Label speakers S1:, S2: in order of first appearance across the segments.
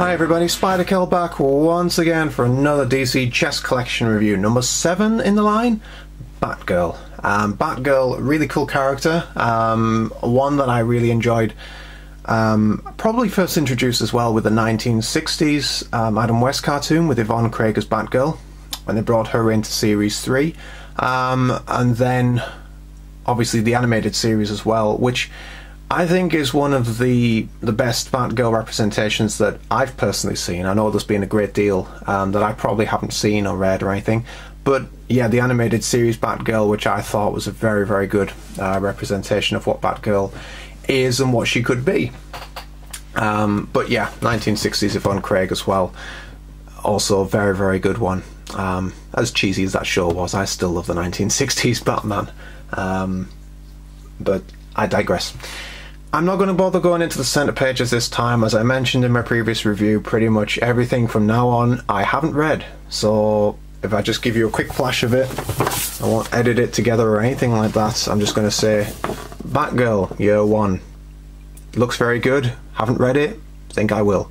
S1: Hi everybody, Spider-Kel back once again for another DC chess collection review. Number 7 in the line, Batgirl. Batgirl, really cool character, one that I really enjoyed. Probably first introduced as well with the 1960s Adam West cartoon with Yvonne Craig as Batgirl, when they brought her into Series 3. And then obviously the animated series as well, which I think is one of the best Batgirl representations that I've personally seen. I know there's been a great deal that I probably haven't seen or read or anything, but yeah, the animated series Batgirl, which I thought was a very, very good representation of what Batgirl is and what she could be. But yeah, 1960s Yvonne Craig as well, also a very, very good one. As cheesy as that show was, I still love the 1960s Batman. But I digress. I'm not going to bother going into the centre pages this time. As I mentioned in my previous review, pretty much everything from now on I haven't read. So if I just give you a quick flash of it, I won't edit it together or anything like that. I'm just going to say, Batgirl, Year 1. Looks very good. Haven't read it. Think I will.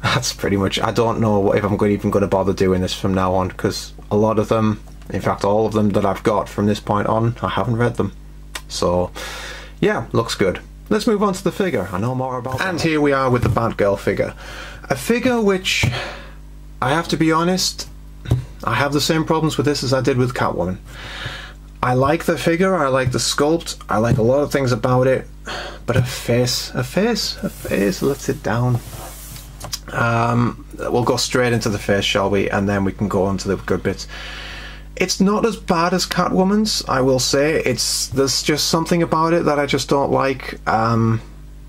S1: That's pretty much... I don't know if I'm even going to bother doing this from now on, because a lot of them, in fact all of them that I've got from this point on, I haven't read them. So yeah, looks good. Let's move on to the figure. I know more about that. And here we are with the Batgirl figure. A figure which, I have to be honest, I have the same problems with this as I did with Catwoman. I like the figure, I like the sculpt, I like a lot of things about it, but a face, let's sit down. We'll go straight into the face, shall we, and then we can go on to the good bits. It's not as bad as Catwoman's, I will say. There's just something about it that I just don't like.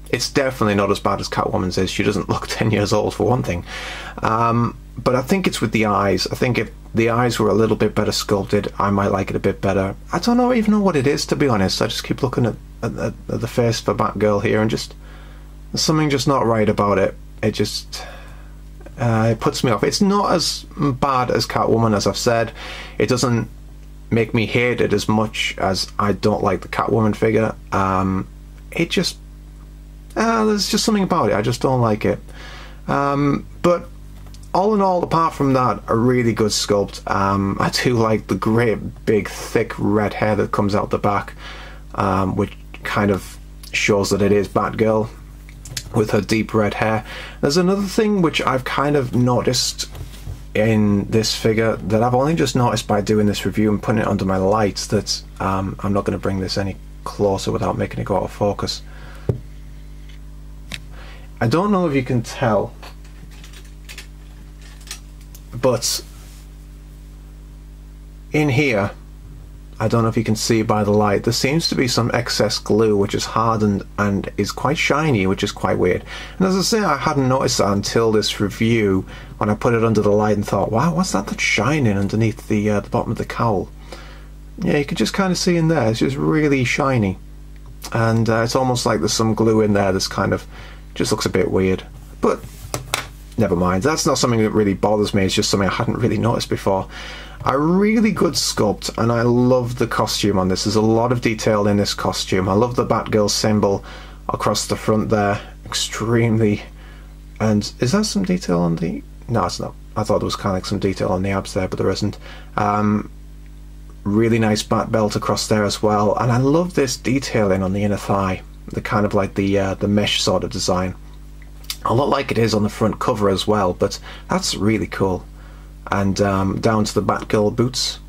S1: It's definitely not as bad as Catwoman's is. She doesn't look 10 years old, for one thing. But I think it's with the eyes. I think if the eyes were a little bit better sculpted, I might like it a bit better. I don't even know what it is, to be honest. I just keep looking at the face for Batgirl here, and just there's something just not right about it. It just... it puts me off. It's not as bad as Catwoman, as I've said. It doesn't make me hate it as much as I don't like the Catwoman figure. It just... there's just something about it. I just don't like it. But all in all, apart from that, a really good sculpt. I do like the great big thick red hair that comes out the back, which kind of shows that it is Batgirl with her deep red hair. There's another thing which I've kind of noticed in this figure that I've only just noticed by doing this review and putting it under my lights, that I'm not going to bring this any closer without making it go out of focus. I don't know if you can tell, but in here, I don't know if you can see by the light, there seems to be some excess glue which is hardened and is quite shiny, which is quite weird. And as I say, I hadn't noticed that until this review, when I put it under the light and thought, wow, what's that that's shining underneath the bottom of the cowl? Yeah, you can just kind of see in there, it's just really shiny. And it's almost like there's some glue in there that's kind of, just looks a bit weird. But never mind, that's not something that really bothers me, it's just something I hadn't really noticed before. A really good sculpt, and I love the costume on this. There's a lot of detail in this costume. I love the Batgirl symbol across the front there, extremely. And is that some detail on the... no, it's not. I thought there was kind of like some detail on the abs there, but there isn't. Really nice bat belt across there as well, and I love this detailing on the inner thigh, the kind of like the mesh sort of design. A lot like it is on the front cover as well, but that's really cool. And down to the Batgirl boots,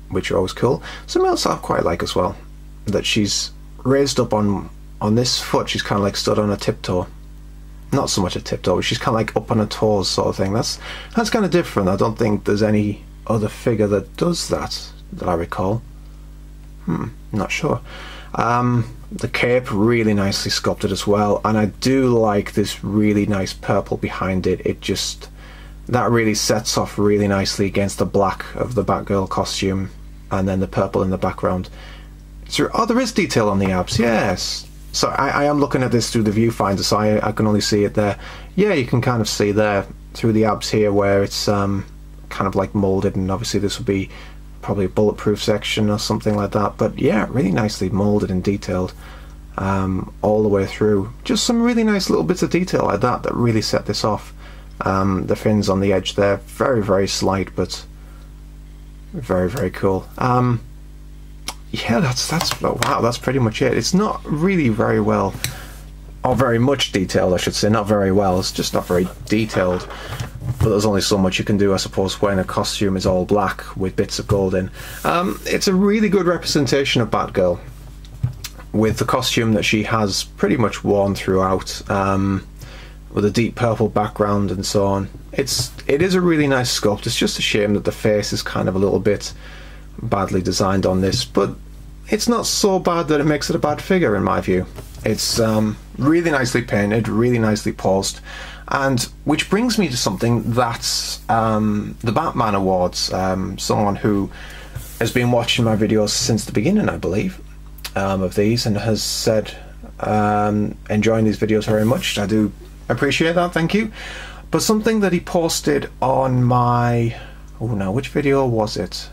S1: which are always cool. Something else I quite like as well, that she's raised up on this foot, she's kind of like stood on a tiptoe. Not so much a tiptoe, but she's kind of like up on her toes sort of thing. That's kind of different. I don't think there's any other figure that does that I recall. Not sure. The cape, really nicely sculpted as well, and I do like this really nice purple behind it. It just... that really sets off really nicely against the black of the Batgirl costume, and then the purple in the background. So, oh, there is detail on the abs, yes. So I am looking at this through the viewfinder, so I can only see it there. Yeah, you can kind of see there through the abs here where it's kind of like moulded, and obviously this would be probably a bulletproof section or something like that. But yeah, really nicely moulded and detailed. all the way through. Just some really nice little bits of detail like that that really set this off. The fins on the edge there, very, very slight, but very, very cool. Yeah, that's wow, that's pretty much it. It's not really very well, or very much detailed, I should say. Not very well, it's just not very detailed. But there's only so much you can do, I suppose, when a costume is all black with bits of gold in. It's a really good representation of Batgirl, with the costume that she has pretty much worn throughout, with a deep purple background and so on. It is a really nice sculpt. It's just a shame that the face is kind of a little bit badly designed on this, but it's not so bad that it makes it a bad figure in my view. It's really nicely painted, really nicely posed, and which brings me to something that's the Batman Awards. Someone who has been watching my videos since the beginning, I believe, of these, and has said enjoying these videos very much. I do appreciate that, thank you. But something that he posted on my, oh no, which video was it?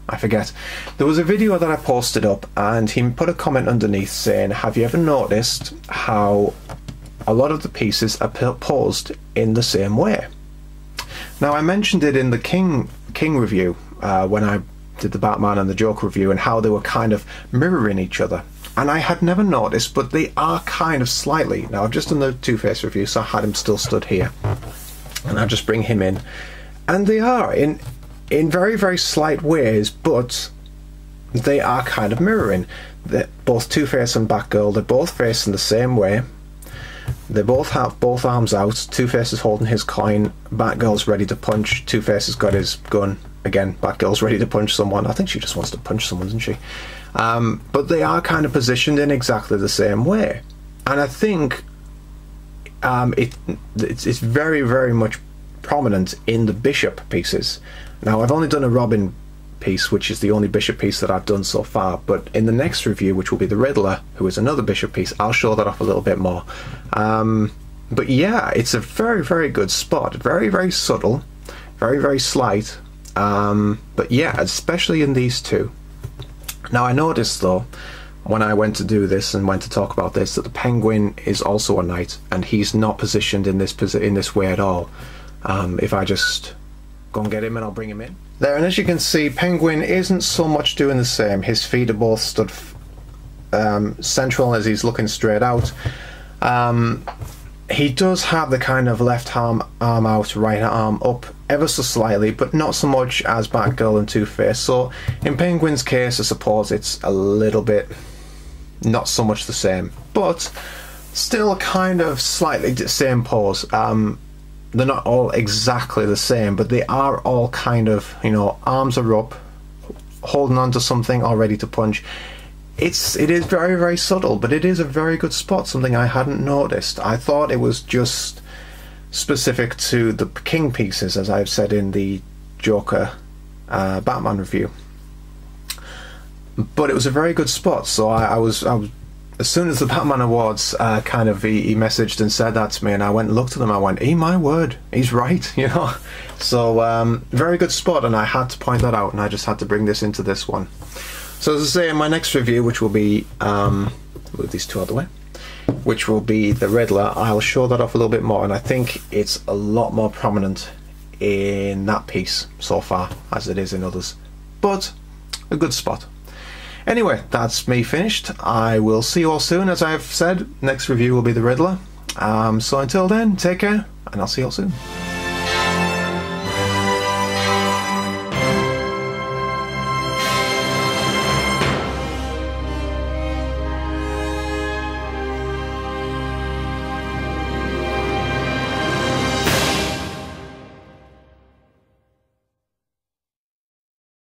S1: I forget. There was a video that I posted up, and he put a comment underneath saying, have you ever noticed how a lot of the pieces are posed in the same way? Now, I mentioned it in the King review, when I did the Batman and the Joker review, and how they were kind of mirroring each other. And I had never noticed, but they are kind of slightly. Now, I've just done the Two-Face review, so I had him still stood here. And I'll just bring him in. And they are, in very, very slight ways, but they are kind of mirroring. Both Two-Face and Batgirl, they're both facing the same way. They both have both arms out. Two-Face is holding his coin. Batgirl's ready to punch. Two-Face has got his gun. Again, Batgirl's ready to punch someone. I think she just wants to punch someone, doesn't she? But they are kind of positioned in exactly the same way. And I think it's very, very much prominent in the Bishop pieces. Now, I've only done a Robin piece, which is the only Bishop piece that I've done so far, but in the next review, which will be the Riddler, who is another Bishop piece, I'll show that off a little bit more. But yeah, it's a very, very good spot. Very, very subtle, very, very slight, but yeah, especially in these two. Now, I noticed, though, when I went to do this and went to talk about this, that the Penguin is also a knight, and he's not positioned in this way at all. If I just go and get him, and I'll bring him in. There, and as you can see, Penguin isn't so much doing the same. His feet are both stood central as he's looking straight out. He does have the kind of left arm out, right arm up ever so slightly, but not so much as Batgirl and Two-Face. So in Penguin's case, I suppose it's a little bit not so much the same, but still kind of slightly the same pose. They're not all exactly the same, but they are all kind of, you know, arms are up, holding on to something, all ready to punch. It is very, very subtle, but it is a very good spot, something I hadn't noticed. I thought it was just specific to the King pieces, as I've said in the Joker Batman review. But it was a very good spot, so I was as soon as the Batman Awards he messaged and said that to me, and I went and looked at them, I went, my word, he's right, you know. So very good spot, and I had to point that out, and I just had to bring this into this one. So as I say, in my next review, which will be move these two out of the way, which will be the Riddler, I'll show that off a little bit more, and I think it's a lot more prominent in that piece so far as it is in others, but a good spot. Anyway, that's me finished. I will see you all soon. As I've said, next review will be the Riddler. So until then, take care, and I'll see you all soon.